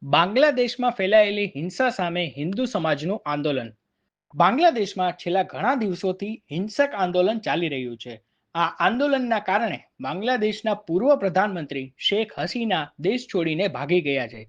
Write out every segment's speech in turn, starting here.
બાંગ્લાદેશમાં ફેલાયેલી હિંસા સામે હિન્દુ સમાજનું આંદોલન. બાંગ્લાદેશમાં છેલ્લા ઘણા દિવસોથી હિંસક આંદોલન ચાલી રહ્યું છે. આ આંદોલનના કારણે બાંગ્લાદેશના પૂર્વ પ્રધાનમંત્રી શેખ હસીના દેશ છોડીને ભાગી ગયા છે.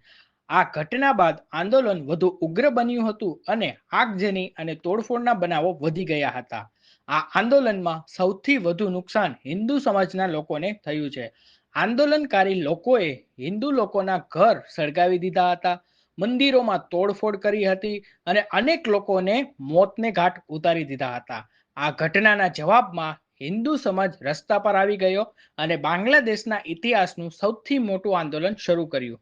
આ ઘટના બાદ આંદોલન વધુ ઉગ્ર બન્યું હતું અને આગજની અને તોડફોડના બનાવો વધી ગયા હતા. આ આંદોલનમાં સૌથી વધુ નુકસાન હિન્દુ સમાજના લોકોને થયું છે. આંદોલનકારી લોકોએ હિન્દુ લોકોના ઘર સળગાવી દીધા હતા, મંદિરોમાં તોડફોડ કરી હતી અને અનેક લોકોને મોતને ઘાટ ઉતારી દીધા હતા. આ ઘટનાના જવાબમાં હિન્દુ સમાજ રસ્તા પર આવી ગયો અને બાંગ્લાદેશના ઇતિહાસનું સૌથી મોટું આંદોલન શરૂ કર્યું.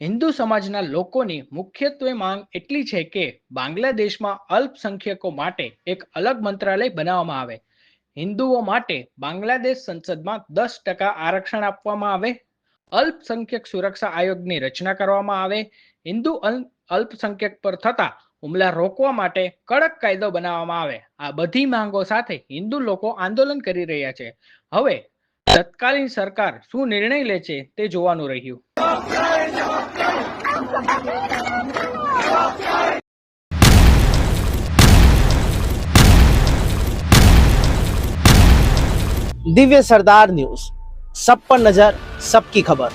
હિન્દુ સમાજના લોકોની મુખ્યત્વે માંગ એટલી છે કે બાંગ્લાદેશમાં અલ્પસંખ્યકો માટે એક અલગ મંત્રાલય બનાવવામાં આવે, હિન્દુઓ માટે બાંગ્લાદેશ સંસદમાં 10% આરક્ષણ આપવામાં આવે, અલ્પસંખ્યક સુરક્ષા આયોગની રચના કરવામાં આવે, હિન્દુ અલ્પસંખ્યક પર થતા હુમલા રોકવા માટે કડક કાયદો બનાવવામાં આવે. આ બધી માંગો સાથે હિન્દુ લોકો આંદોલન કરી રહ્યા છે. હવે તત્કાલીન સરકાર શું નિર્ણય લે છે તે જોવાનું રહ્યું. दिव्य सरदार न्यूज, सब पर नजर, सबकी खबर.